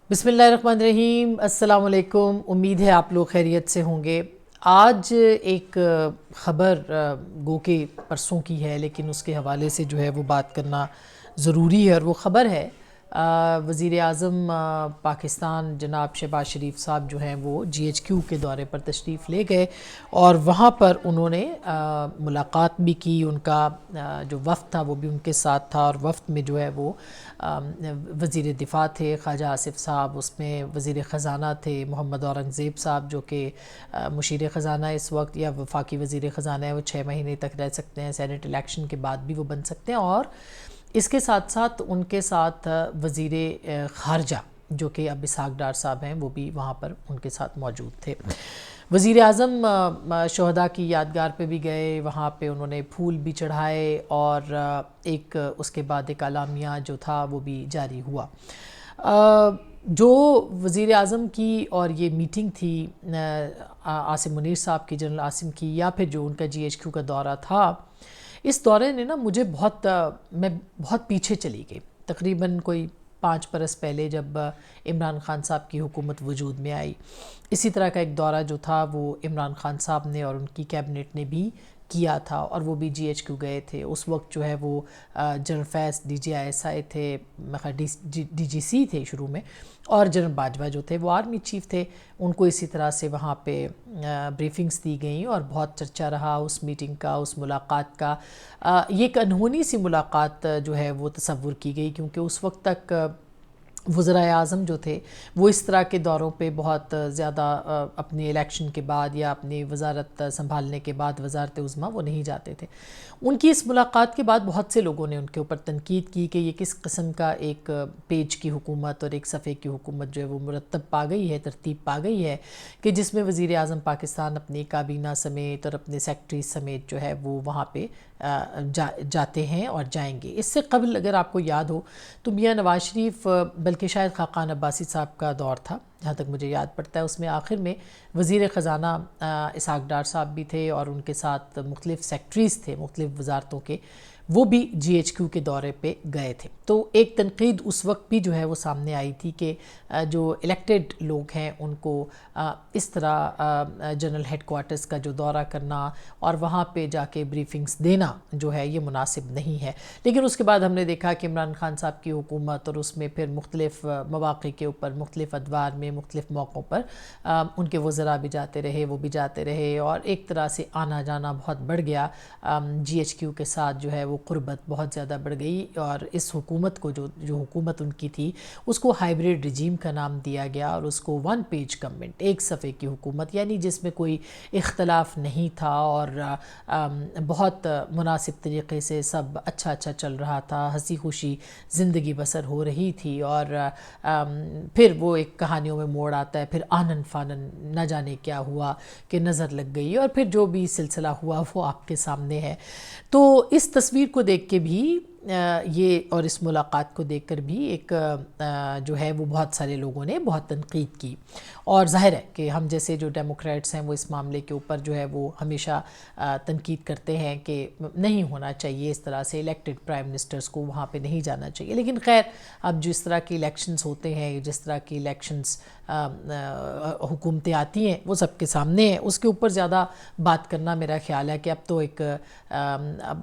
بسم اللہ الرحمن الرحیم۔ السلام علیکم، امید ہے آپ لوگ خیریت سے ہوں گے۔ آج ایک خبر گو کہ پرسوں کی ہے، لیکن اس کے حوالے سے جو ہے وہ بات کرنا ضروری ہے، اور وہ خبر ہے وزیر اعظم پاکستان جناب شہباز شریف صاحب جو ہیں وہ جی ایچ کیو کے دورے پر تشریف لے گئے، اور وہاں پر انہوں نے ملاقات بھی کی۔ ان کا جو وفد تھا وہ بھی ان کے ساتھ تھا، اور وفد میں جو ہے وہ وزیر دفاع تھے خواجہ آصف صاحب، اس میں وزیر خزانہ تھے محمد اورنگزیب صاحب جو کہ مشیر خزانہ اس وقت، یا وفاقی وزیر خزانہ ہے، وہ 6 مہینے تک رہ سکتے ہیں، سینٹ الیکشن کے بعد بھی وہ بن سکتے ہیں، اور اس کے ساتھ ساتھ ان کے ساتھ وزیر خارجہ جو کہ اب اسحاق ڈار صاحب ہیں وہ بھی وہاں پر ان کے ساتھ موجود تھے۔ وزیر اعظم شہداء کی یادگار پہ بھی گئے، وہاں پہ انہوں نے پھول بھی چڑھائے، اور ایک اس کے بعد ایک اعلامیہ جو تھا وہ بھی جاری ہوا۔ جو وزیر اعظم کی اور یہ میٹنگ تھی عاصم منیر صاحب کی، جنرل عاصم کی، یا پھر جو ان کا جی ایچ کیو کا دورہ تھا، اس دورے نے نا مجھے میں بہت پیچھے چلی گئی، تقریباً کوئی 5 برس پہلے جب عمران خان صاحب کی حکومت وجود میں آئی، اسی طرح کا ایک دورہ جو تھا وہ عمران خان صاحب نے اور ان کی کیبنٹ نے بھی کیا تھا، اور وہ بھی جی ایچ کیو گئے تھے۔ اس وقت جو ہے وہ general Faiz D G I S I تھے، ڈی جی سی تھے شروع میں، اور جنرل باجوہ جو تھے وہ آرمی چیف تھے۔ ان کو اسی طرح سے وہاں پہ بریفنگز دی گئیں، اور بہت چرچا رہا اس میٹنگ کا، اس ملاقات کا۔ یہ ایک انہونی سی ملاقات جو ہے وہ تصور کی گئی، کیونکہ اس وقت تک وزرائے اعظم جو تھے وہ اس طرح کے دوروں پہ بہت زیادہ اپنے الیکشن کے بعد یا اپنی وزارت سنبھالنے کے بعد وزارت عظمیٰ وہ نہیں جاتے تھے۔ ان کی اس ملاقات کے بعد بہت سے لوگوں نے ان کے اوپر تنقید کی کہ یہ کس قسم کا ایک پیج کی حکومت اور ایک صفحے کی حکومت جو ہے وہ مرتب پا گئی ہے، ترتیب پا گئی ہے، کہ جس میں وزیر اعظم پاکستان اپنی کابینہ سمیت اور اپنے سیکٹری سمیت جو ہے وہ وہاں پہ جاتے ہیں اور جائیں گے۔ اس سے قبل اگر آپ کو یاد ہو تو میاں نواز شریف، بلکہ شاید خاقان عباسی صاحب کا دور تھا جہاں تک مجھے یاد پڑتا ہے، اس میں آخر میں وزیر خزانہ اسحاق ڈار صاحب بھی تھے، اور ان کے ساتھ مختلف سیکٹریز تھے مختلف وزارتوں کے، وہ بھی جی ایچ کیو کے دورے پہ گئے تھے۔ تو ایک تنقید اس وقت بھی جو ہے وہ سامنے آئی تھی کہ جو الیکٹڈ لوگ ہیں ان کو اس طرح جنرل ہیڈ کوارٹرز کا جو دورہ کرنا اور وہاں پہ جا کے بریفنگز دینا جو ہے یہ مناسب نہیں ہے۔ لیکن اس کے بعد ہم نے دیکھا کہ عمران خان صاحب کی حکومت، اور اس میں پھر مختلف مواقع کے اوپر مختلف ادوار میں مختلف موقعوں پر ان کے وزراء بھی جاتے رہے، وہ بھی جاتے رہے، اور ایک طرح سے آنا جانا بہت بڑھ گیا۔ جی ایچ کیو کے ساتھ جو ہے وہ قربت بہت زیادہ بڑھ گئی، اور اس حکومت کو جو حکومت ان کی تھی اس کو ہائیبریڈ رجیم کا نام دیا گیا، اور اس کو ون پیج گورنمنٹ، ایک صفحے کی حکومت، یعنی جس میں کوئی اختلاف نہیں تھا، اور بہت مناسب طریقے سے سب اچھا چل رہا تھا، ہنسی خوشی زندگی بسر ہو رہی تھی۔ اور پھر وہ ایک کہانیوں میں موڑ آتا ہے، پھر آنن فانن نہ جانے کیا ہوا کہ نظر لگ گئی، اور پھر جو بھی سلسلہ ہوا وہ آپ کے سامنے ہے۔ تو اس تصویر کو دیکھ کے بھی یہ، اور اس ملاقات کو دیکھ کر بھی ایک جو ہے وہ بہت سارے لوگوں نے بہت تنقید کی، اور ظاہر ہے کہ ہم جیسے جو ڈیموکریٹس ہیں وہ اس معاملے کے اوپر جو ہے وہ ہمیشہ تنقید کرتے ہیں کہ نہیں ہونا چاہیے اس طرح سے، الیکٹڈ پرائم منسٹرز کو وہاں پہ نہیں جانا چاہیے۔ لیکن خیر، اب جس طرح کی الیکشنز ہوتے ہیں، جس طرح کی الیکشنز حکومتیں آتی ہیں وہ سب کے سامنے ہیں، اس کے اوپر زیادہ بات کرنا میرا خیال ہے کہ اب تو ایک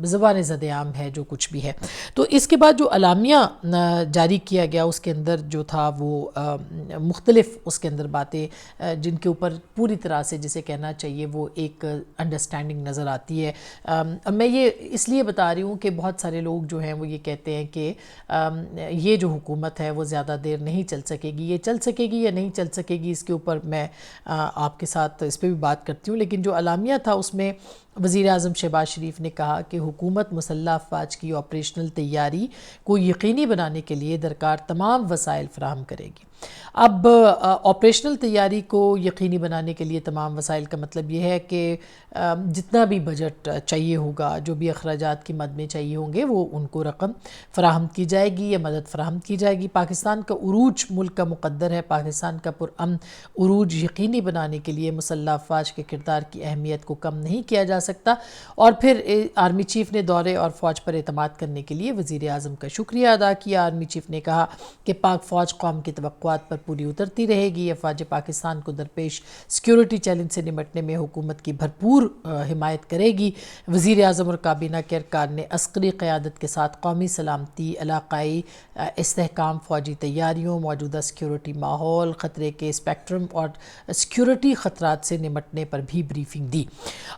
زبان زد عام ہے جو کچھ بھی ہے۔ تو اس کے بعد جو اعلامیہ جاری کیا گیا اس کے اندر جو تھا وہ مختلف اس کے اندر باتیں جن کے اوپر پوری طرح سے جسے کہنا چاہیے وہ ایک انڈرسٹینڈنگ نظر آتی ہے۔ میں یہ اس لیے بتا رہی ہوں کہ بہت سارے لوگ جو ہیں وہ یہ کہتے ہیں کہ یہ جو حکومت ہے وہ زیادہ دیر نہیں چل سکے گی، یہ چل سکے گی یا نہیں چل سکے گی، اس کے اوپر میں آپ کے ساتھ اس پہ بھی بات کرتی ہوں۔ لیکن جو اعلامیہ تھا اس میں وزیر اعظم شہباز شریف نے کہا کہ حکومت مسلح افواج کی آپریشنل تیاری کو یقینی بنانے کے لیے درکار تمام وسائل فراہم کرے گی۔ اب آپریشنل تیاری کو یقینی بنانے کے لیے تمام وسائل کا مطلب یہ ہے کہ جتنا بھی بجٹ چاہیے ہوگا، جو بھی اخراجات کی مد میں چاہیے ہوں گے، وہ ان کو رقم فراہم کی جائے گی یا مدد فراہم کی جائے گی۔ پاکستان کا عروج ملک کا مقدر ہے، پاکستان کا پرامن عروج یقینی بنانے کے لیے مسلح افواج کے کردار کی اہمیت کو کم نہیں کیا جا سکتا. اور پھر آرمی چیف نے دورے اور فوج پر اعتماد کرنے کے لیے وزیر اعظم کا شکریہ ادا کیا. آرمی چیف نے کہا کہ پاک فوج قوم کی توقعات پر پوری اترتی رہے گی. افواج پاکستان کو درپیش سیکیورٹی چیلنج سے نمٹنے میں حکومت کی بھرپور حمایت کرے گی. وزیر اعظم اور کابینہ کے ارکان نے عسکری قیادت کے ساتھ قومی سلامتی، علاقائی استحکام، فوجی تیاریوں، موجودہ سیکیورٹی ماحول، خطرے کے اسپیکٹرم اور سیکیورٹی خطرات سے نمٹنے پر بھی بریفنگ دی.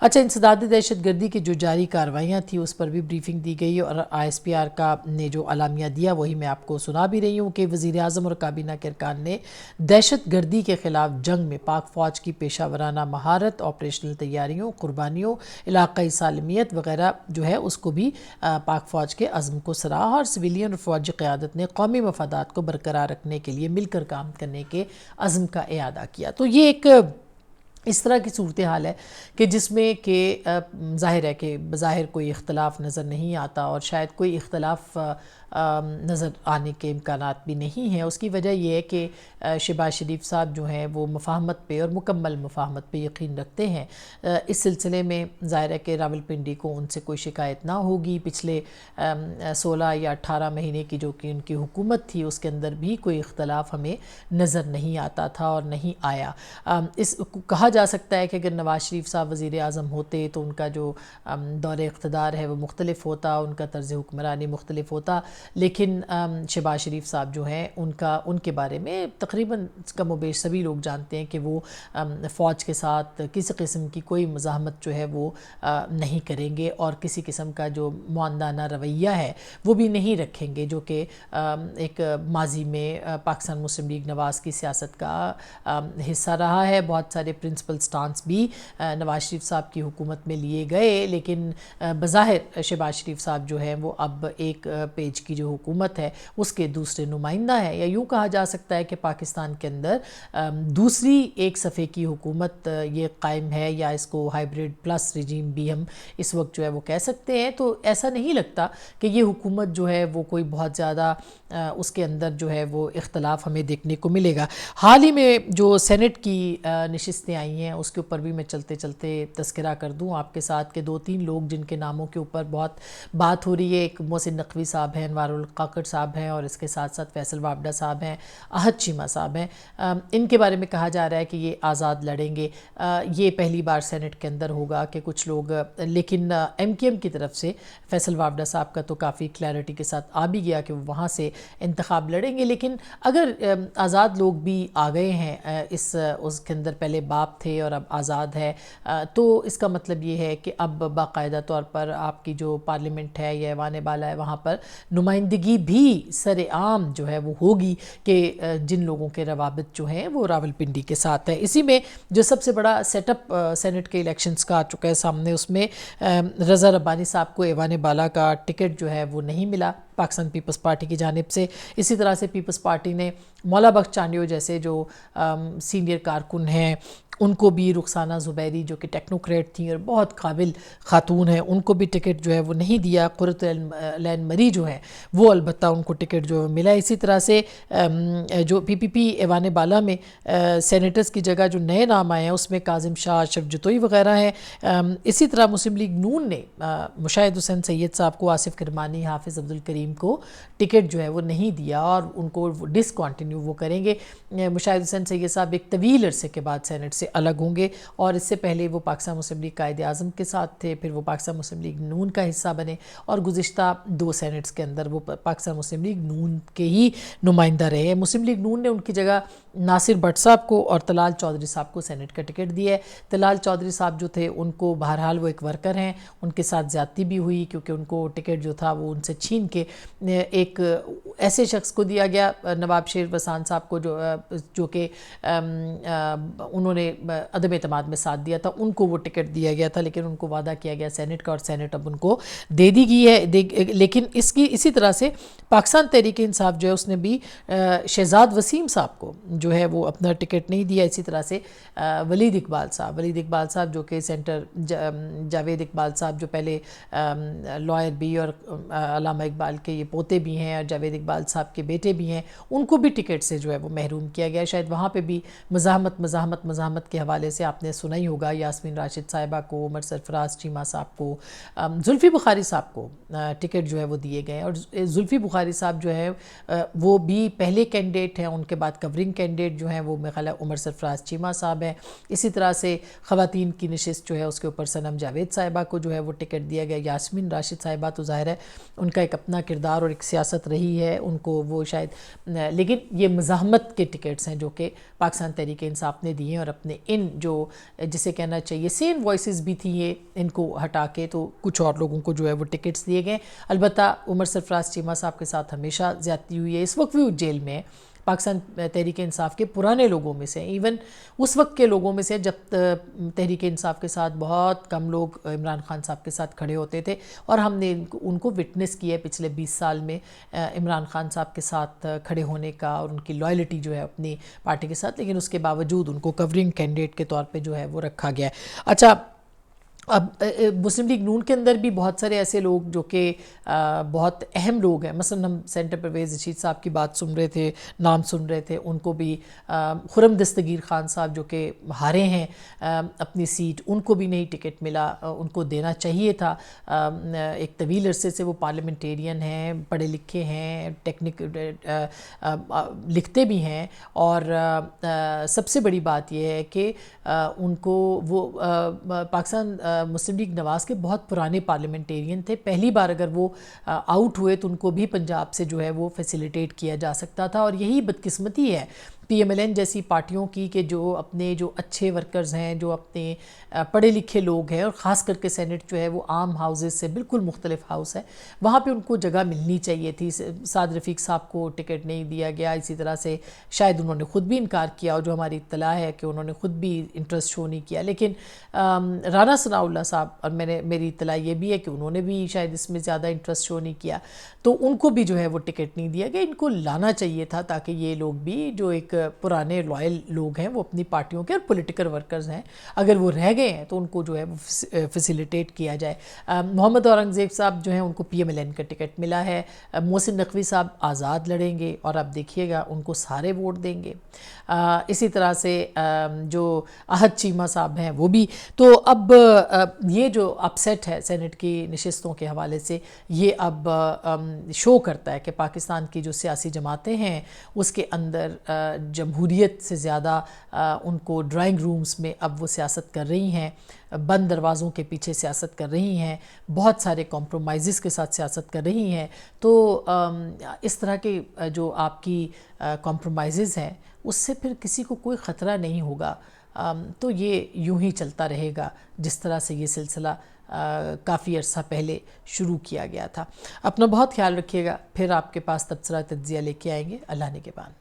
اچھا، انسداد دہشت گردی کی جو جاری کارروائیاں تھیں اس پر بھی بریفنگ دی گئی، اور ISPR کا نے جو اعلامیہ دیا وہی میں آپ کو سنا بھی رہی ہوں کہ وزیر اعظم اور کابینہ کے ارکان نے دہشت گردی کے خلاف جنگ میں پاک فوج کی پیشہ ورانہ مہارت، آپریشنل تیاریوں، قربانیوں، علاقائی سالمیت وغیرہ جو ہے اس کو بھی پاک فوج کے عزم کو سراہا، اور سویلین اور فوجی قیادت نے قومی مفادات کو برقرار رکھنے کے لیے مل کر کام کرنے کے عزم کا اعادہ کیا. تو یہ ایک اس طرح کی صورتحال ہے کہ جس میں کہ ظاہر ہے کہ بظاہر کوئی اختلاف نظر نہیں آتا، اور شاید کوئی اختلاف نظر آنے کے امکانات بھی نہیں ہیں. اس کی وجہ یہ ہے کہ شہباز شریف صاحب جو ہیں وہ مفاہمت پہ اور مکمل مفاہمت پہ یقین رکھتے ہیں. اس سلسلے میں ظاہر ہے کہ راولپنڈی کو ان سے کوئی شکایت نہ ہوگی. پچھلے 16 یا 18 مہینے کی جو کہ ان کی حکومت تھی اس کے اندر بھی کوئی اختلاف ہمیں نظر نہیں آتا تھا اور نہیں آیا. اس کہا جا سکتا ہے کہ اگر نواز شریف صاحب وزیر اعظم ہوتے تو ان کا جو دور اقتدار ہے وہ مختلف ہوتا، ان کا طرز حکمرانی مختلف ہوتا، لیکن شہباز شریف صاحب جو ہیں ان کے بارے میں تقریباً کم و بیش سبھی لوگ جانتے ہیں کہ وہ فوج کے ساتھ کسی قسم کی کوئی مزاحمت جو ہے وہ نہیں کریں گے، اور کسی قسم کا جو معاندانہ رویہ ہے وہ بھی نہیں رکھیں گے، جو کہ ایک ماضی میں پاکستان مسلم لیگ نواز کی سیاست کا حصہ رہا ہے. بہت سارے پرنسپل سٹانس بھی نواز شریف صاحب کی حکومت میں لیے گئے، لیکن بظاہر شہباز شریف صاحب جو ہیں وہ اب ایک پیج کی جو حکومت ہے اس کے دوسرے نمائندہ ہے، یا یوں کہا جا سکتا ہے کہ پاکستان کے اندر دوسری ایک صفحے کی حکومت یہ قائم ہے، یا اس کو ہائیبریڈ پلس رجیم بھی ہم اس وقت جو ہے وہ کہہ سکتے ہیں. تو ایسا نہیں لگتا کہ یہ حکومت جو ہے وہ کوئی بہت زیادہ اس کے اندر جو ہے وہ اختلاف ہمیں دیکھنے کو ملے گا. حال ہی میں جو سینٹ کی نشستیں آئی ہیں اس کے اوپر بھی میں چلتے چلتے تذکرہ کر دوں آپ کے ساتھ کہ 2-3 لوگ جن کے ناموں کے اوپر بہت بات ہو رہی ہے. ایک محسن نقوی صاحب ہیں، انوار القاکڑ صاحب ہیں، اور اس کے ساتھ ساتھ فیصل وابڈہ صاحب ہیں، احد چیمہ صاحب ہیں. ان کے بارے میں کہا جا رہا ہے کہ یہ آزاد لڑیں گے. یہ پہلی بار سینٹ کے اندر ہوگا کہ کچھ لوگ، لیکن MKM کی طرف سے فیصل وابڈہ صاحب کا تو کافی کلیئرٹی کے ساتھ آ بھی گیا کہ وہ وہاں سے انتخاب لڑیں گے. لیکن اگر آزاد لوگ بھی آ گئے ہیں اس کے اندر، پہلے باپ تھے اور اب آزاد ہے، تو اس کا مطلب یہ ہے کہ اب باقاعدہ طور پر آپ کی جو پارلیمنٹ ہے یا ایوان بالا ہے وہاں پر نمائندگی بھی سر عام جو ہے وہ ہوگی کہ جن لوگوں کے روابط جو ہیں وہ راولپنڈی کے ساتھ ہے. اسی میں جو سب سے بڑا سیٹ اپ سینٹ کے الیکشنز کا آ چکا ہے سامنے، اس میں رضا ربانی صاحب کو ایوان بالا کا ٹکٹ جو ہے وہ نہیں ملا پاکستان پیپلز پارٹی کی جانب سے. اسی طرح سے پیپلز پارٹی نے مولا بخش چانڈیو جیسے جو سینئر کارکن ہیں ان کو بھی، رخسانہ زبیری جو کہ ٹیکنوکریٹ تھیں اور بہت قابل خاتون ہیں، ان کو بھی ٹکٹ جو ہے وہ نہیں دیا. قرۃ العین مری جو ہے وہ البتہ ان کو ٹکٹ جو ملا. اسی طرح سے جو PPP ایوان بالا میں سینیٹرز کی جگہ جو نئے نام آئے ہیں اس میں کاظم شاہ، اشرف جتوئی وغیرہ ہیں. اسی طرح مسلم لیگ نون نے مشاہد حسین سید صاحب کو، آصف کرمانی، حافظ عبدالکریم کو ٹکٹ جو ہے وہ نہیں دیا اور ان کو ڈسکنٹینیو وہ کریں گے. مشاہد حسین سید صاحب ایک طویل عرصے کے بعد سینٹ سے الگ ہوں گے، اور اس سے پہلے وہ پاکستان مسلم لیگ قائد اعظم کے ساتھ تھے، پھر وہ پاکستان مسلم لیگ نون کا حصہ بنے، اور گزشتہ 2 سینٹس کے اندر وہ پاکستان مسلم لیگ نون کے ہی نمائندہ رہے. مسلم لیگ نون نے ان کی جگہ ناصر بٹ صاحب کو اور طلال چودھری صاحب کو سینٹ کا ٹکٹ دیا ہے. طلال چودھری صاحب جو تھے ان کو، بہرحال وہ ایک ورکر ہیں، ان کے ساتھ زیادتی بھی ہوئی کیونکہ ان کو ٹکٹ جو تھا وہ ان سے چھین کے ایک ایسے شخص کو دیا گیا، نواب شیر وسان صاحب کو، جو کہ انہوں نے عدم اعتماد میں ساتھ دیا تھا، ان کو وہ ٹکٹ دیا گیا تھا، لیکن ان کو وعدہ کیا گیا سینٹ کا اور سینٹ اب ان کو دے دی گئی ہے. لیکن اسی طرح سے پاکستان تحریک انصاف جو ہے اس نے بھی شہزاد وسیم صاحب کو جو ہے وہ اپنا ٹکٹ نہیں دیا. اسی طرح سے ولید اقبال صاحب جو کہ سینٹر جاوید اقبال صاحب جو پہلے لائر بھی اور علامہ اقبال کے یہ پوتے بھی ہیں اور جاوید اقبال صاحب کے بیٹے بھی ہیں، ان کو بھی ٹکٹ سے جو ہے وہ محروم کیا گیا. شاید وہاں پہ بھی مزاحمت مزاحمت کے حوالے سے آپ نے سنا ہی ہوگا، یاسمین راشد صاحبہ کو، عمر سرفراز چیمہ صاحب کو، زلفی بخاری صاحب کو ٹکٹ جو ہے وہ دیے گئے ہیں، اور زلفی بخاری صاحب جو ہے وہ بھی پہلے کینڈیڈیٹ ہیں، ان کے بعد کورنگ کینڈیڈیٹ جو ہیں وہ میرے خیال ہے عمر سرفراز چیمہ صاحب ہیں۔ اسی طرح سے خواتین کی نشست جو ہے اس کے اوپر صنم جاوید صاحبہ کو جو ہے وہ ٹکٹ دیا گیا۔ یاسمین راشد صاحبہ تو ظاہر ہے ان کا ایک اپنا کردار اور ایک سیاست رہی ہے، ان کو وہ شاید، لیکن یہ مزاحمت کے ٹکٹس ہیں جو کہ پاکستان تحریک انصاف نے دیے ہیں، اور اپنے ان جو جسے کہنا چاہیے سیم وائسز بھی تھیں، یہ ان کو ہٹا کے تو کچھ اور لوگوں کو جو ہے وہ ٹکٹس دیے گئے۔ البتہ عمر سرفراز چیمہ صاحب کے ساتھ ہمیشہ زیادتی ہوئی ہے، اس وقت بھی وہ جیل میں ہے، پاکستان تحریک انصاف کے پرانے لوگوں میں سے، ایون اس وقت کے لوگوں میں سے جب تحریک انصاف کے ساتھ بہت کم لوگ عمران خان صاحب کے ساتھ کھڑے ہوتے تھے، اور ہم نے ان کو وٹنس کیا ہے پچھلے 20 سال میں عمران خان صاحب کے ساتھ کھڑے ہونے کا، اور ان کی لائلٹی جو ہے اپنی پارٹی کے ساتھ، لیکن اس کے باوجود ان کو کورنگ کینڈیڈیٹ کے طور پہ جو ہے وہ رکھا گیا ہے۔ اچھا، اب مسلم لیگ نون کے اندر بھی بہت سارے ایسے لوگ جو کہ بہت اہم لوگ ہیں، مثلا ہم سینٹر پرویز رشید صاحب کی بات سن رہے تھے، نام سن رہے تھے، ان کو بھی خرم دستگیر خان صاحب جو کہ ہارے ہیں اپنی سیٹ، ان کو بھی نہیں ٹکٹ ملا، ان کو دینا چاہیے تھا۔ ایک طویل عرصے سے وہ پارلیمنٹیرین ہیں، پڑھے لکھے ہیں، لکھتے بھی ہیں، اور سب سے بڑی بات یہ ہے کہ ان کو وہ پاکستان مسلم لیگ نواز کے بہت پرانے پارلیمنٹیرین تھے، پہلی بار اگر وہ آؤٹ ہوئے تو ان کو بھی پنجاب سے جو ہے وہ فیسیلیٹیٹ کیا جا سکتا تھا، اور یہی بدقسمتی ہے پی ایم ایل این جیسی پارٹیوں کی کہ جو اپنے جو اچھے ورکرز ہیں، جو اپنے پڑھے لکھے لوگ ہیں، اور خاص کر کے سینٹ جو ہے وہ عام ہاؤسز سے بالکل مختلف ہاؤس ہے، وہاں پہ ان کو جگہ ملنی چاہیے تھی۔ سعد رفیق صاحب کو ٹکٹ نہیں دیا گیا، اسی طرح سے شاید انہوں نے خود بھی انکار کیا، اور جو ہماری اطلاع ہے کہ انہوں نے خود بھی انٹرسٹ شو نہیں کیا، لیکن رانا ثناء اللہ صاحب، اور میری اطلاع یہ بھی ہے کہ انہوں نے بھی شاید اس میں زیادہ انٹرسٹ شو نہیں کیا، تو ان کو بھی جو ہے وہ ٹکٹ نہیں دیا گیا۔ ان کو لانا چاہیے تھا تاکہ یہ لوگ بھی جو ایک پرانے لائل لوگ ہیں، وہ اپنی پارٹیوں کے اور پولیٹیکل ورکرز ہیں، اگر وہ رہ گئے ہیں تو ان کو جو ہے وہ فیسیلیٹیٹ کیا جائے۔ محمد اورنگزیب صاحب جو ہیں ان کو پی ایم ایل این کا ٹکٹ ملا ہے، محسن نقوی صاحب آزاد لڑیں گے، اور اب دیکھیے گا ان کو سارے ووٹ دیں گے۔ اسی طرح سے جو احد چیمہ صاحب ہیں وہ بھی، تو اب یہ جو اپ سیٹ ہے سینٹ کی نشستوں کے حوالے سے، یہ اب شو کرتا ہے کہ پاکستان کی جو سیاسی جماعتیں ہیں اس کے اندر جمہوریت سے زیادہ ان کو ڈرائنگ رومز میں اب وہ سیاست کر رہی ہیں، بند دروازوں کے پیچھے سیاست کر رہی ہیں، بہت سارے کمپرومائزز کے ساتھ سیاست کر رہی ہیں۔ تو اس طرح کے جو آپ کی کمپرومائزز ہیں اس سے پھر کسی کو کوئی خطرہ نہیں ہوگا، تو یہ یوں ہی چلتا رہے گا جس طرح سے یہ سلسلہ کافی عرصہ پہلے شروع کیا گیا تھا۔ اپنا بہت خیال رکھیے گا، پھر آپ کے پاس تبصرہ تجزیہ لے کے آئیں گے۔ اللہ نگہبان۔